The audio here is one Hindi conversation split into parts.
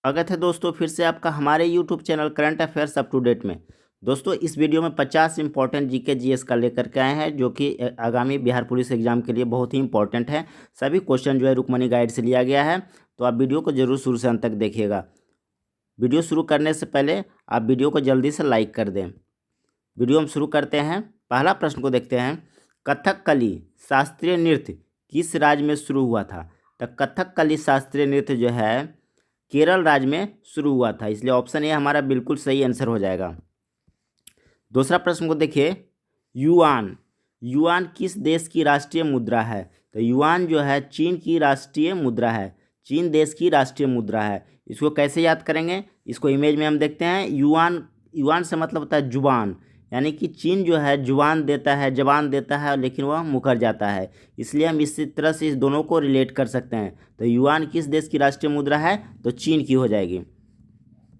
स्वागत है दोस्तों, फिर से आपका हमारे YouTube channel current affairs up to date में। दोस्तों, इस वीडियो में 50 इंपॉर्टेंट जीके जीएस का लेकर के आए हैं, जो कि आगामी बिहार पुलिस एग्जाम के लिए बहुत ही इंपॉर्टेंट है। सभी क्वेश्चन जो है रुकमणी गाइड से लिया गया है, तो आप वीडियो को जरूर शुरू से अंत तक देखिएगा। वीडियो शुरू करने से पहले आप वीडियो को जल्दी से लाइक कर दें। वीडियो हम शुरू करते हैं। पहला प्रश्न को देखते हैं। कथकली शास्त्रीय नृत्य किस राज्य में शुरू हुआ था? तो कथकली शास्त्रीय नृत्य जो है केरल राज्य में शुरू हुआ था, इसलिए ऑप्शन ए हमारा बिल्कुल सही आंसर हो जाएगा। दूसरा प्रश्न को देखिए। युआन युआन किस देश की राष्ट्रीय मुद्रा है? तो युआन जो है चीन की राष्ट्रीय मुद्रा है, चीन देश की राष्ट्रीय मुद्रा है। इसको कैसे याद करेंगे? इसको इमेज में हम देखते हैं। युआन युआन से मतलब होता है जुबान, यानी कि चीन जो है जुबान देता है, जबान देता है, लेकिन वह मुकर जाता है, इसलिए हम इसी तरह से इस दोनों को रिलेट कर सकते हैं। तो युआन किस देश की राष्ट्रीय मुद्रा है? तो चीन की हो जाएगी।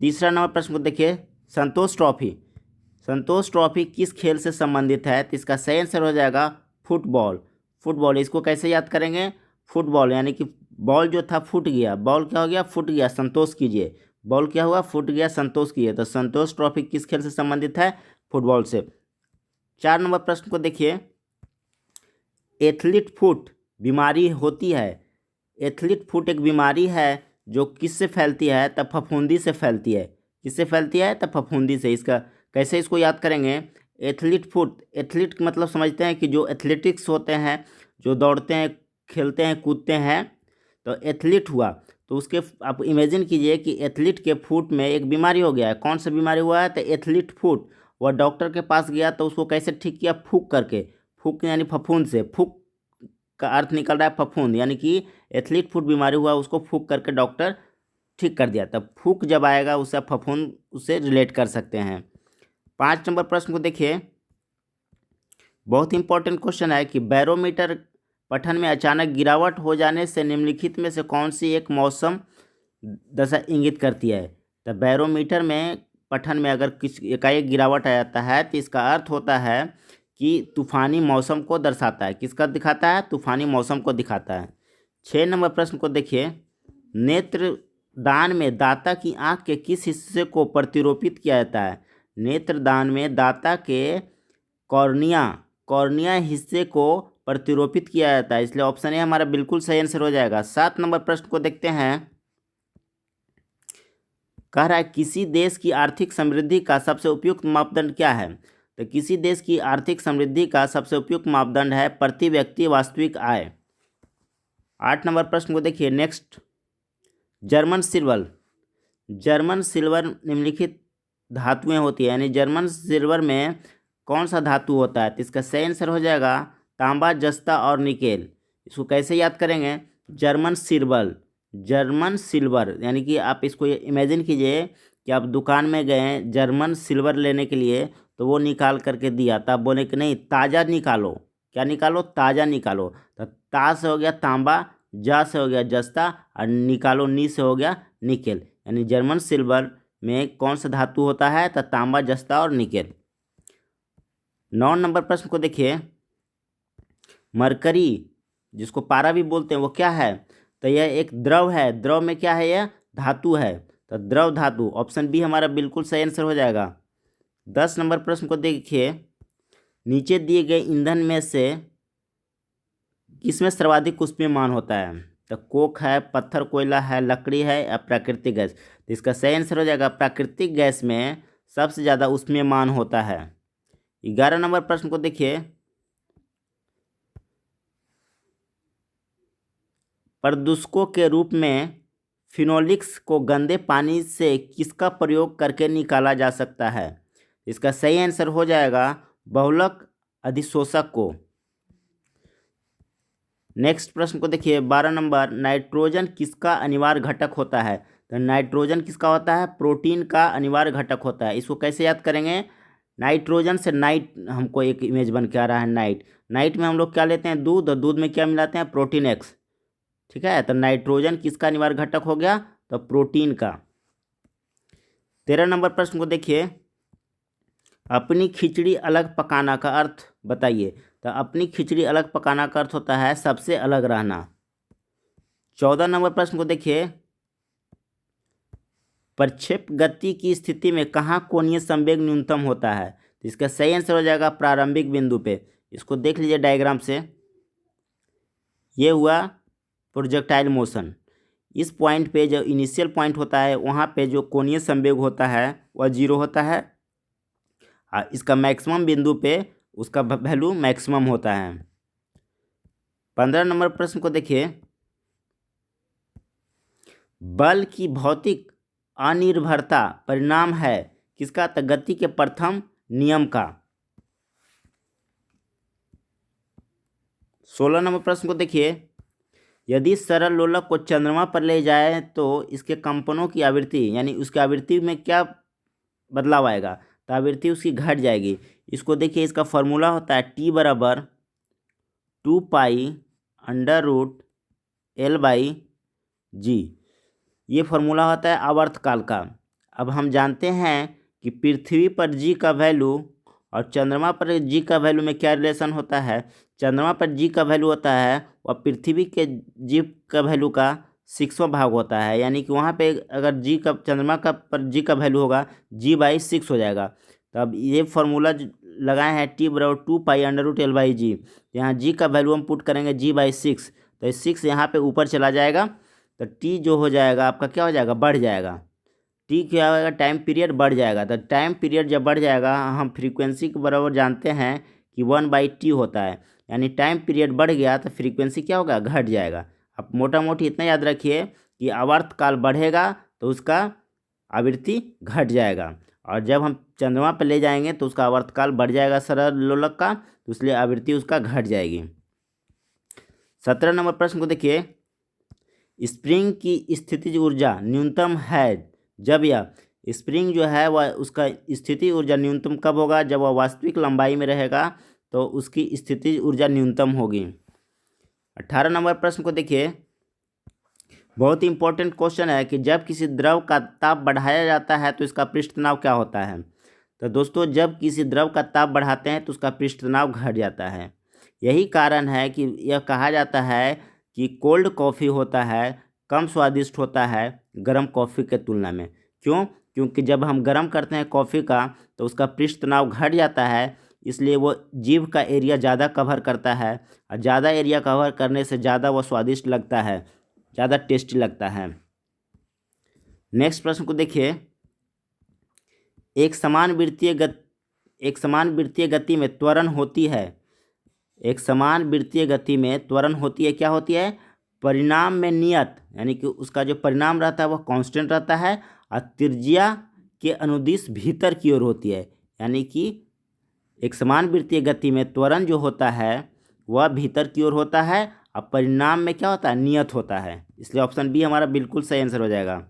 तीसरा नंबर प्रश्न को देखिए। संतोष ट्रॉफी किस खेल से संबंधित है? तो इसका सही आंसर हो जाएगा फुटबॉल। इसको कैसे याद करेंगे? फुटबॉल यानी कि बॉल जो था फूट गया, बॉल क्या हो गया? फूट गया, संतोष कीजिए। बॉल क्या हुआ? फूट गया, संतोष कीजिए। तो संतोष ट्रॉफी किस खेल से संबंधित है? फुटबॉल से। 4 नंबर प्रश्न को देखिए। एथलीट फुट बीमारी होती है। एथलीट फुट एक बीमारी है जो किससे फैलती है? तब फफूंदी से फैलती है। किससे फैलती है? तब फफूंदी से। इसका कैसे इसको याद करेंगे? एथलीट मतलब समझते हैं कि जो एथलेटिक्स होते हैं, जो दौड़ते हैं, खेलते हैं, कूदते हैं, तो एथलीट हुआ। तो उसके आप इमेजिन कीजिए कि एथलीट के फुट में एक बीमारी हो गया है। कौन सा बीमारी हुआ है? तो एथलीट फुट। वह डॉक्टर के पास गया तो उसको कैसे ठीक किया? फूक करके। फूक यानी फफूंद से। फूक का अर्थ निकल रहा है फफूंद, यानी कि एथलीट फुट बीमारी हुआ, उसको फूक करके डॉक्टर ठीक कर दिया। तब फूक जब आएगा उसे आप फफूंद उससे रिलेट कर सकते हैं। 5 नंबर प्रश्न को देखिए। बहुत इंपॉर्टेंट क्वेश्चन है कि बैरोमीटर पठन में अचानक गिरावट हो जाने से निम्नलिखित में से कौन सी एक मौसम दशा इंगित करती है? तो बैरोमीटर में पठन में अगर किस एकाएक गिरावट आ जाता है तो इसका अर्थ होता है कि तूफानी मौसम को दर्शाता है। किसका दिखाता है? तूफानी मौसम को दिखाता है। 6 नंबर प्रश्न को देखिए। नेत्र दान में दाता की आंख के किस हिस्से को प्रतिरोपित किया जाता है? नेत्रदान में दाता के कॉर्निया हिस्से को प्रतिरोपित किया जाता है, इसलिए ऑप्शन ए हमारा बिल्कुल सही आंसर हो जाएगा। 7 नंबर प्रश्न को देखते हैं। कह रहा है किसी देश की आर्थिक समृद्धि का सबसे उपयुक्त मापदंड क्या है? तो किसी देश की आर्थिक समृद्धि का सबसे उपयुक्त मापदंड है प्रति व्यक्ति वास्तविक आय। 8 नंबर प्रश्न को देखिए। नेक्स्ट। जर्मन सिल्वर निम्नलिखित धातुएं होती है, यानी जर्मन सिल्वर में कौन सा धातु होता है? तो इसका सही आंसर हो जाएगा तांबा, जस्ता और निकेल। इसको कैसे याद करेंगे? जर्मन सिल्वर यानी कि आप इसको इमेजिन कीजिए कि आप दुकान में गए जर्मन सिल्वर लेने के लिए, तो वो निकाल करके दिया, तो आप बोले कि नहीं ताज़ा निकालो। क्या निकालो? ताज़ा निकालो। तो ता से हो गया तांबा, जा से हो गया जस्ता, और निकालो नी से हो गया निकेल। यानी जर्मन सिल्वर में कौन सा धातु होता है? तो तांबा, जस्ता और निकेल। 9 नंबर प्रश्न को देखिए। मरकरी जिसको पारा भी बोलते हैं वो क्या है? तो यह एक द्रव है। द्रव में क्या है? यह धातु है, तो द्रव धातु। ऑप्शन बी हमारा बिल्कुल सही आंसर हो जाएगा। 10 नंबर प्रश्न को देखिए। नीचे दिए गए ईंधन में से किसमें सर्वाधिक ऊष्मीयमान होता है? तो कोक है, पत्थर कोयला है, लकड़ी है या प्राकृतिक गैस? तो इसका सही आंसर हो जाएगा प्राकृतिक गैस में सबसे ज़्यादा ऊष्मीयमान होता है। 11 नंबर प्रश्न को देखिए। प्रदूषकों के रूप में फिनोलिक्स को गंदे पानी से किसका प्रयोग करके निकाला जा सकता है? इसका सही आंसर हो जाएगा बहुलक अधिशोषक को। नेक्स्ट प्रश्न को देखिए। 12 नंबर। नाइट्रोजन किसका अनिवार्य घटक होता है? तो नाइट्रोजन किसका होता है? प्रोटीन का अनिवार्य घटक होता है। इसको कैसे याद करेंगे? नाइट्रोजन से नाइट हमको एक इमेज बन के आ रहा है। नाइट में हम लोग क्या लेते हैं? दूध, और दूध में क्या मिलाते हैं? Protein x. ठीक है, तो नाइट्रोजन किसका अनिवार्य घटक हो गया? तो प्रोटीन का। 13 नंबर प्रश्न को देखिए। अपनी खिचड़ी अलग पकाना का अर्थ बताइए। तो अपनी खिचड़ी अलग पकाना का अर्थ होता है सबसे अलग रहना। 14 नंबर प्रश्न को देखिए। प्रक्षेप गति की स्थिति में कहाँ कोणीय संवेग न्यूनतम होता है? तो इसका सही आंसर हो जाएगा प्रारंभिक बिंदु पे। इसको देख लीजिए डायग्राम से, ये हुआ प्रोजेक्टाइल मोशन। इस पॉइंट पे जो इनिशियल पॉइंट होता है वहाँ पे जो कोणीय संवेग होता है वह 0 होता है। इसका मैक्सिमम बिंदु पे उसका वैल्यू मैक्सिमम होता है। 15 नंबर प्रश्न को देखिए, बल की भौतिक अनिर्भरता परिणाम है किसका? तो गति के प्रथम नियम का। 16 नंबर प्रश्न को देखिए, यदि सरल लोलक को चंद्रमा पर ले जाए तो इसके कंपनों की आवृत्ति यानी उसकी आवृत्ति में क्या बदलाव आएगा? तो आवृत्ति उसकी घट जाएगी। इसको देखिए, इसका फॉर्मूला होता है T बराबर 2π√L/g। ये फॉर्मूला होता है आवर्तकाल का। अब हम जानते हैं कि पृथ्वी पर g का वैल्यू और चंद्रमा पर g का वैल्यू में क्या रिलेशन होता है? चंद्रमा पर g का वैल्यू होता है और पृथ्वी के g का वैल्यू का 6वां भाग होता है, यानी कि वहाँ पे अगर g का चंद्रमा का पर g का वैल्यू होगा g/6 हो जाएगा। तो अब ये फार्मूला लगाए हैं T बराबर 2π√L/g। यहाँ g का वैल्यू हम पुट करेंगे g/6, तो 6 यहाँ पे ऊपर चला जाएगा, तो t जो हो जाएगा आपका क्या हो जाएगा? बढ़ जाएगा। टी क्या होगा? टाइम पीरियड बढ़ जाएगा। तो टाइम पीरियड जब बढ़ जाएगा, हम फ्रीक्वेंसी के बराबर जानते हैं कि 1/t होता है, यानी टाइम पीरियड बढ़ गया तो फ्रीक्वेंसी क्या होगा? घट जाएगा। अब मोटा मोटी इतना याद रखिए कि आवर्तकाल बढ़ेगा तो उसका आवृत्ति घट जाएगा, और जब हम चंद्रमा पर ले जाएंगे तो उसका आवर्तकाल बढ़ जाएगा सरल लोलक का, तो इसलिए आवृत्ति उसका घट जाएगी। 17 नंबर प्रश्न को देखिए, स्प्रिंग की स्थितिज ऊर्जा न्यूनतम है जब यह स्प्रिंग जो है वह उसका स्थिति ऊर्जा न्यूनतम कब होगा? जब वह वास्तविक लंबाई में रहेगा तो उसकी स्थितिज ऊर्जा न्यूनतम होगी। 18 नंबर प्रश्न को देखिए, बहुत ही इंपॉर्टेंट क्वेश्चन है कि जब किसी द्रव का ताप बढ़ाया जाता है तो इसका पृष्ठ तनाव क्या होता है? तो दोस्तों, जब किसी द्रव का ताप बढ़ाते हैं तो उसका पृष्ठ तनाव घट जाता है। यही कारण है कि यह कहा जाता है कि कोल्ड कॉफ़ी होता है कम स्वादिष्ट होता है गर्म कॉफ़ी के तुलना में। क्यों? क्योंकि जब हम गर्म करते हैं कॉफ़ी का तो उसका पृष्ठ तनाव घट जाता है, इसलिए वो जीभ का एरिया ज़्यादा कवर करता है, और ज़्यादा एरिया कवर करने से ज़्यादा वो स्वादिष्ट लगता है, ज़्यादा टेस्टी लगता है। नेक्स्ट प्रश्न को देखिए, एक समान वृत्तीय गति में त्वरण होती है। एक समान वृत्तीय गति में त्वरण होती है, क्या होती है? परिणाम में नियत, यानी कि उसका जो परिणाम रहता है वह कांस्टेंट रहता है, और त्रिज्या के अनुदिश भीतर की ओर होती है, यानी कि एक समान वृत्तीय गति में त्वरण जो होता है वह भीतर की ओर होता है, और परिणाम में क्या होता है? नियत होता है। इसलिए ऑप्शन बी हमारा बिल्कुल सही आंसर हो जाएगा।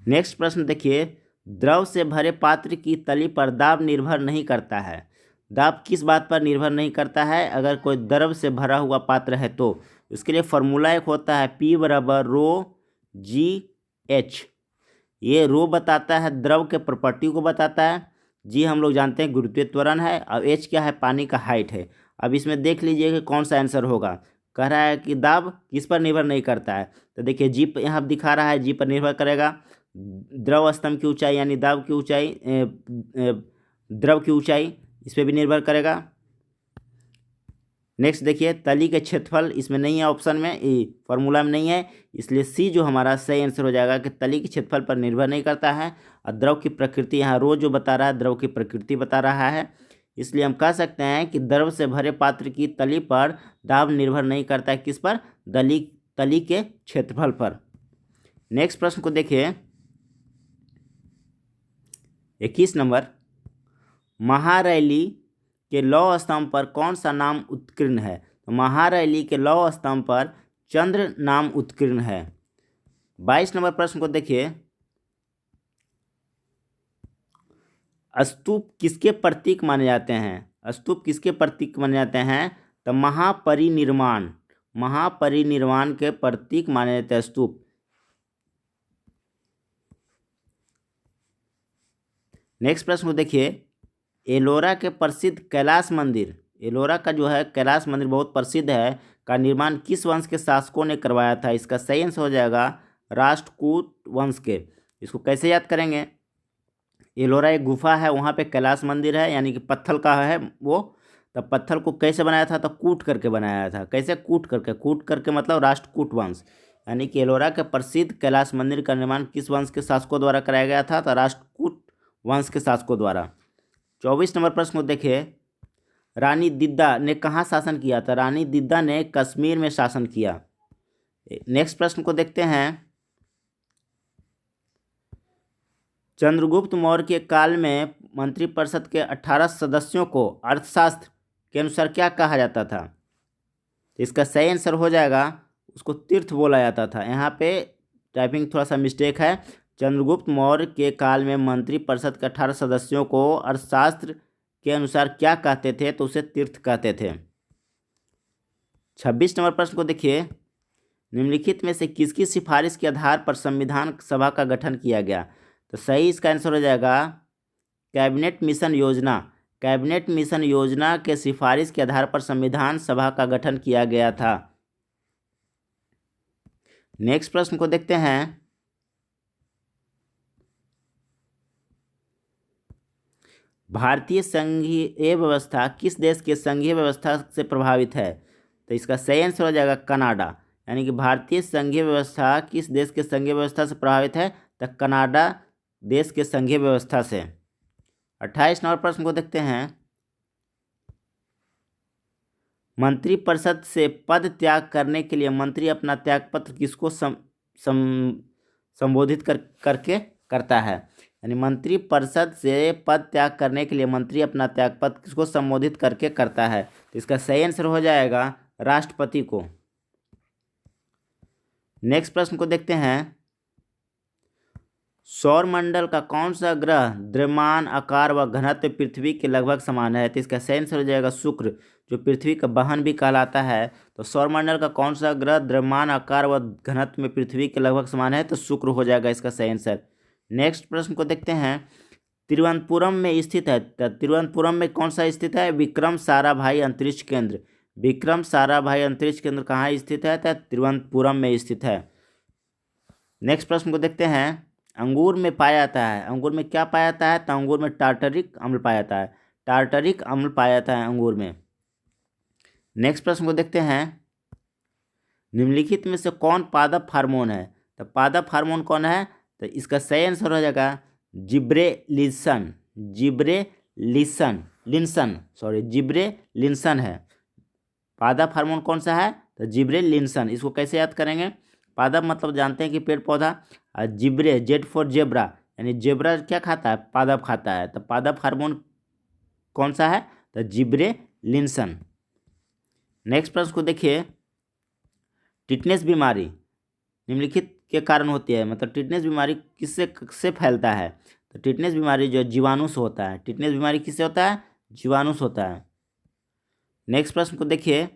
नेक्स्ट प्रश्न देखिए, द्रव से भरे पात्र की तली पर दाब निर्भर नहीं करता है। दाब किस बात पर निर्भर नहीं करता है? अगर कोई द्रव से भरा हुआ पात्र है तो उसके लिए फॉर्मूला एक होता है P बराबर ρg/h। ये रो बताता है द्रव के प्रॉपर्टी को बताता है, जी हम लोग जानते हैं गुरुत्वीय त्वरण है, और h क्या है? पानी का हाइट है। अब इसमें देख लीजिए कि कौन सा आंसर होगा। कह रहा है कि दाब किस पर निर्भर नहीं करता है, तो देखिए जी यहाँ दिखा रहा है, जी पर निर्भर करेगा द्रव स्तंभ की ऊंचाई, यानी दाब की ऊंचाई, द्रव की ऊंचाई, इस पर भी निर्भर करेगा। नेक्स्ट देखिए, तली के क्षेत्रफल इसमें नहीं है, ऑप्शन में फॉर्मूला में नहीं है, इसलिए सी जो हमारा सही आंसर हो जाएगा कि तली के क्षेत्रफल पर निर्भर नहीं करता है। और द्रव की प्रकृति, यहाँ रो जो बता रहा है द्रव की प्रकृति बता रहा है, इसलिए हम कह सकते हैं कि द्रव से भरे पात्र की तली पर दाब निर्भर नहीं करता है, किस पर? तली के क्षेत्रफल पर। नेक्स्ट प्रश्न को देखिए, 21 नंबर, महारैली के लौह स्तंभ पर कौन सा नाम उत्कीर्ण है? तो महारैली के लौह स्तंभ पर चंद्र नाम उत्कीर्ण है। 22 नंबर प्रश्न को देखिए, स्तूप किसके प्रतीक माने जाते हैं? स्तूप किसके प्रतीक माने जाते हैं? तो महापरिनिर्वाण के प्रतीक माने जाते हैं स्तूप। नेक्स्ट प्रश्न को देखिए, एलोरा के प्रसिद्ध कैलाश मंदिर, एलोरा का जो है कैलाश मंदिर बहुत प्रसिद्ध है, का निर्माण किस वंश के शासकों ने करवाया था? इसका सही आंसर हो जाएगा राष्ट्रकूट वंश के। इसको कैसे याद करेंगे? एलोरा एक गुफा है, वहाँ पे कैलाश मंदिर है, यानी कि पत्थर का है वो। तब पत्थर को कैसे बनाया था? तो कूट करके बनाया था। कैसे? कूट करके मतलब राष्ट्रकूट वंश, यानी कि एलोरा के प्रसिद्ध कैलाश मंदिर का निर्माण किस वंश के शासकों द्वारा कराया गया था? तो राष्ट्रकूट वंश के शासकों द्वारा। 24 नंबर प्रश्न को देखिए, रानी दिद्दा ने कहाँ शासन किया था? रानी दिद्दा ने कश्मीर में शासन किया। नेक्स्ट प्रश्न को देखते हैं, चंद्रगुप्त मौर्य के काल में मंत्रिपरिषद के 18 सदस्यों को अर्थशास्त्र के अनुसार क्या कहा जाता था? इसका सही आंसर हो जाएगा, उसको तीर्थ बोला जाता था। यहाँ पे टाइपिंग थोड़ा सा मिस्टेक है। चंद्रगुप्त मौर्य के काल में मंत्रिपरिषद के 18 सदस्यों को अर्थशास्त्र के अनुसार क्या कहते थे? तो उसे तीर्थ कहते थे। 26 नंबर प्रश्न को देखिए, निम्नलिखित में से किसकी सिफारिश के आधार पर संविधान सभा का गठन किया गया? तो सही इसका आंसर हो जाएगा कैबिनेट मिशन योजना। कैबिनेट मिशन योजना के सिफारिश के आधार पर संविधान सभा का गठन किया गया था। नेक्स्ट प्रश्न को देखते हैं, भारतीय संघीय व्यवस्था किस देश के संघीय व्यवस्था से प्रभावित है? तो इसका सही आंसर हो जाएगा कनाडा। यानी कि भारतीय संघीय व्यवस्था किस देश के संघीय व्यवस्था से प्रभावित है? तो कनाडा देश के संघीय व्यवस्था से। 28 नंबर प्रश्न को देखते हैं, मंत्रिपरिषद से पद त्याग करने के लिए मंत्री अपना त्यागपत्र किसको संबोधित करके करता है? यानी मंत्रिपरिषद से पद त्याग करने के लिए मंत्री अपना त्यागपत्र किसको संबोधित करके करता है? तो इसका सही आंसर हो जाएगा राष्ट्रपति को। नेक्स्ट प्रश्न को देखते हैं, सौरमंडल का कौन सा ग्रह द्रव्यमान, आकार व घनत्व पृथ्वी के लगभग समान है? तो इसका सही आंसर हो जाएगा शुक्र, जो पृथ्वी का बहन भी कहलाता है। तो सौरमंडल का कौन सा ग्रह द्रव्यमान, आकार व घनत्व में पृथ्वी के लगभग समान है? तो शुक्र हो जाएगा इसका सही आंसर। नेक्स्ट प्रश्न को देखते हैं, तिरुवनंतपुरम में स्थित है। तो तिरुवनंतपुरम में कौन सा स्थित है? विक्रम साराभाई अंतरिक्ष केंद्र। विक्रम साराभाई अंतरिक्ष केंद्र कहाँ स्थित है? तो तिरुवनंतपुरम में स्थित है। नेक्स्ट प्रश्न को देखते हैं, अंगूर में पाया जाता है, अंगूर में क्या पाया जाता है? तो अंगूर में टार्टरिक अम्ल पाया जाता है। टार्टरिक अम्ल पाया जाता है अंगूर में। नेक्स्ट प्रश्न को देखते हैं, निम्नलिखित में से कौन पादप हार्मोन है? तो पादप हार्मोन कौन है? तो इसका सही आंसर हो जाएगा जिब्रेलिंसन। जिब्रेलिंसन है। पादप हार्मोन कौन सा है? तो जिब्रेलिंसन। इसको कैसे याद करेंगे? पादप मतलब जानते हैं कि पेड़ पौधा, और जिब्रे जेड फॉर जेब्रा, यानी जेब्रा क्या खाता है? पादप खाता है। तो पादप हार्मोन कौन सा है? तो जिब्रेलिंसन। नेक्स्ट प्रश्न को देखिए, टिटनेस बीमारी निम्नलिखित के कारण होती है, मतलब टिटनेस बीमारी किससे फैलता है? तो टिटनेस बीमारी जो जीवाणु से होता है। टिटनेस बीमारी किससे होता है? जीवाणु से होता है। नेक्स्ट प्रश्न को देखिए,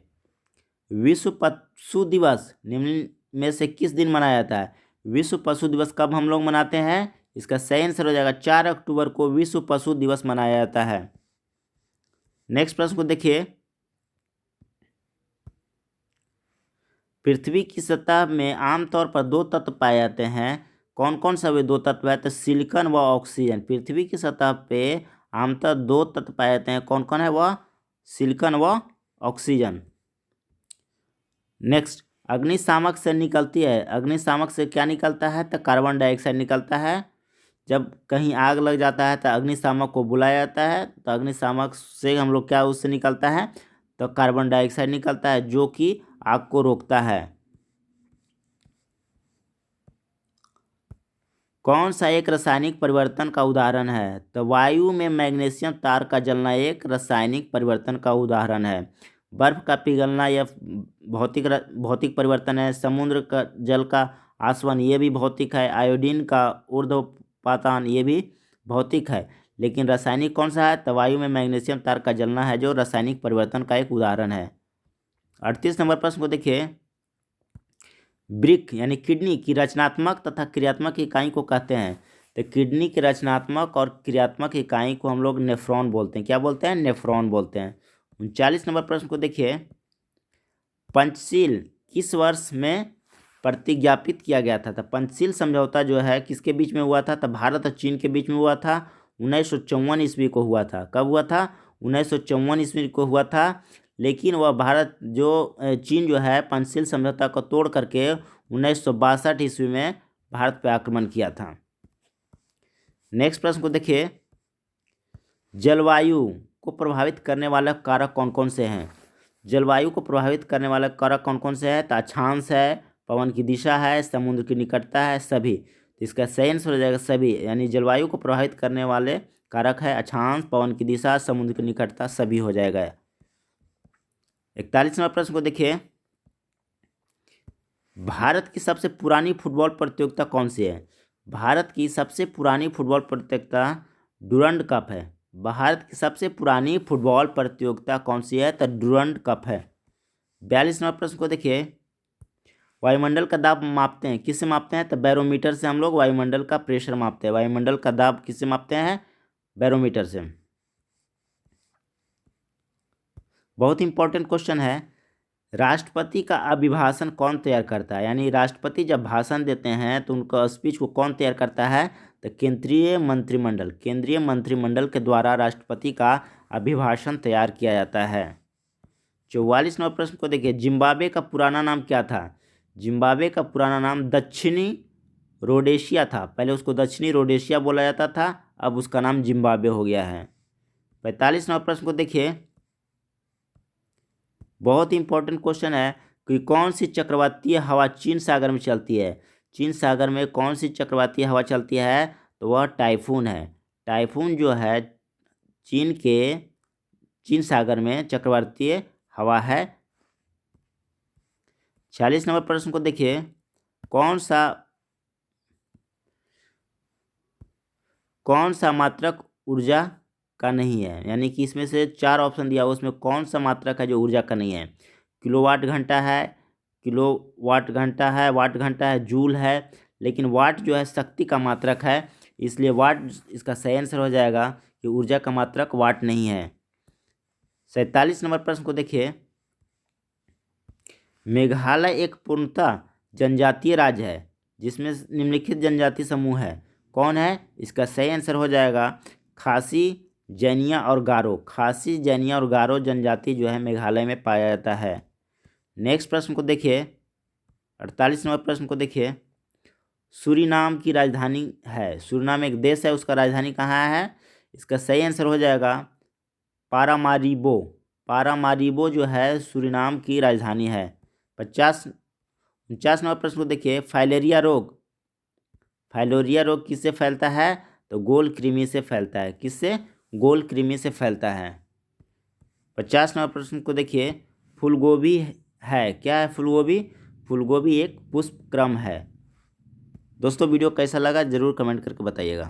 विश्व पशु दिवस निम्न में से किस दिन मनाया जाता है? विश्व पशु दिवस कब हम लोग मनाते हैं? इसका सही आंसर हो जाएगा 4 अक्टूबर को विश्व पशु दिवस मनाया जाता है। नेक्स्ट प्रश्न को देखिए, पृथ्वी की सतह में आमतौर पर 2 तत्व पाए जाते हैं। कौन कौन सा वे 2 तत्व है? तो सिलिकॉन व ऑक्सीजन। पृथ्वी की सतह पे आमतौर 2 तत्व पाए जाते हैं। कौन कौन है वह? सिलिकॉन व ऑक्सीजन। नेक्स्ट, अग्निशामक से निकलती है। अग्निशामक से क्या निकलता है? तो कार्बन डाइऑक्साइड निकलता है। जब कहीं आग लग जाता है तो अग्निशामक को बुलाया जाता है। तो अग्निशामक से हम लोग क्या उससे निकलता है? तो कार्बन डाइऑक्साइड निकलता है, जो कि आग को रोकता है। कौन सा एक रासायनिक परिवर्तन का उदाहरण है? तो वायु में मैग्नीशियम तार का जलना एक रासायनिक परिवर्तन का उदाहरण है। बर्फ का पिघलना यह भौतिक परिवर्तन है। समुद्र का जल का आसवन ये भी भौतिक है। आयोडीन का ऊर्ध्वपातन ये भी भौतिक है। लेकिन रासायनिक कौन सा है? तो वायु में मैग्नीशियम तार का जलना है, जो रासायनिक परिवर्तन का एक उदाहरण है। 38 नंबर प्रश्न को देखिए, वृक्क यानी किडनी की रचनात्मक तथा क्रियात्मक इकाई को कहते हैं। तो किडनी की रचनात्मक और क्रियात्मक इकाई को हम लोग नेफ्रॉन बोलते हैं। क्या बोलते हैं? नेफ्रॉन बोलते हैं। 39 नंबर प्रश्न को देखिए, पंचशील किस वर्ष में प्रतिज्ञापित किया गया था। तो पंचशील समझौता जो है किसके बीच में हुआ था? तो भारत और चीन के बीच में हुआ था। 1954 ईस्वी को हुआ था। कब हुआ था? 1954 ईस्वी को हुआ था। लेकिन वह भारत चीन जो है पंचशील समझौता को तोड़ करके 1962 ईस्वी में भारत पर आक्रमण किया था। नेक्स्ट प्रश्न को देखिए, जलवायु को प्रभावित करने वाले कारक कौन कौन से हैं? जलवायु को प्रभावित करने वाले कारक कौन कौन से हैं? तो अक्षांश है, पवन की दिशा है, समुद्र की निकटता है, सभी। तो इसका सही आंसर हो जाएगा सभी, यानी जलवायु को प्रभावित करने वाले कारक है अक्षांश, पवन की दिशा, समुद्र की निकटता, सभी हो जाएगा। 41 नंबर प्रश्न को देखिए, भारत की सबसे पुरानी फुटबॉल प्रतियोगिता कौन सी है? भारत की सबसे पुरानी फुटबॉल प्रतियोगिता डुरंड कप है। भारत की सबसे पुरानी फुटबॉल प्रतियोगिता कौन सी है? तो डुरंड कप है। 42 नंबर प्रश्न को देखिए, वायुमंडल का दाब मापते हैं, किससे मापते हैं? तो बैरोमीटर से हम लोग वायुमंडल का प्रेशर मापते हैं। वायुमंडल का दाब किससे मापते हैं? बैरोमीटर से। बहुत इंपॉर्टेंट क्वेश्चन है, राष्ट्रपति का अभिभाषण कौन तैयार करता है? यानी राष्ट्रपति जब भाषण देते हैं तो उनका स्पीच को कौन तैयार करता है? तो केंद्रीय मंत्रिमंडल। केंद्रीय मंत्रिमंडल के द्वारा राष्ट्रपति का अभिभाषण तैयार किया जाता है। 44 नंबर प्रश्न को देखिए, जिम्बाब्वे का पुराना नाम क्या था? जिम्बाब्वे का पुराना नाम दक्षिणी रोडेशिया था। पहले उसको दक्षिणी रोडेशिया बोला जाता था, अब उसका नाम जिम्बाब्वे हो गया है। 45 नंबर प्रश्न को देखिए, बहुत ही इंपॉर्टेंट क्वेश्चन है कि कौन सी चक्रवातीय हवा चीन सागर में चलती है? चीन सागर में कौन सी चक्रवातीय हवा चलती है? तो वह टाइफून है। टाइफून जो है चीन सागर में चक्रवातीय हवा है। 46 नंबर प्रश्न को देखिए, कौन सा मात्रक ऊर्जा का नहीं है? यानी कि इसमें से 4 ऑप्शन दिया हुआ, उसमें कौन सा मात्रक है जो ऊर्जा का नहीं है? किलोवाट घंटा है, किलोवाट घंटा है, वाट घंटा है, जूल है। लेकिन वाट जो है शक्ति का मात्रक है, इसलिए वाट इसका सही आंसर हो जाएगा कि ऊर्जा का मात्रक वाट नहीं है। 47 नंबर प्रश्न को देखिए, मेघालय एक पूर्णतः जनजातीय राज्य है जिसमें निम्नलिखित जनजाति समूह है, कौन है? इसका सही आंसर हो जाएगा खासी, जैनिया और गारो। खासी, जैनिया और गारो जनजाति जो है मेघालय में पाया जाता है। नेक्स्ट प्रश्न को देखिए, 48 नंबर प्रश्न को देखिए, सूरीनाम की राजधानी है, सूरीनाम एक देश है, उसका राजधानी कहाँ है? इसका सही आंसर हो जाएगा पारामारीबो। पारामारीबो जो है सूरीनाम की राजधानी है। 49 नंबर प्रश्न को देखिए, फाइलेरिया रोग किससे फैलता है? तो गोल कृमि से फैलता है। किससे? गोल कृमि से फैलता है। 50 नंबर प्रश्न को देखिए, फूलगोभी है, क्या है फूलगोभी? फूलगोभी एक पुष्पक्रम है। दोस्तों वीडियो कैसा लगा जरूर कमेंट करके बताइएगा।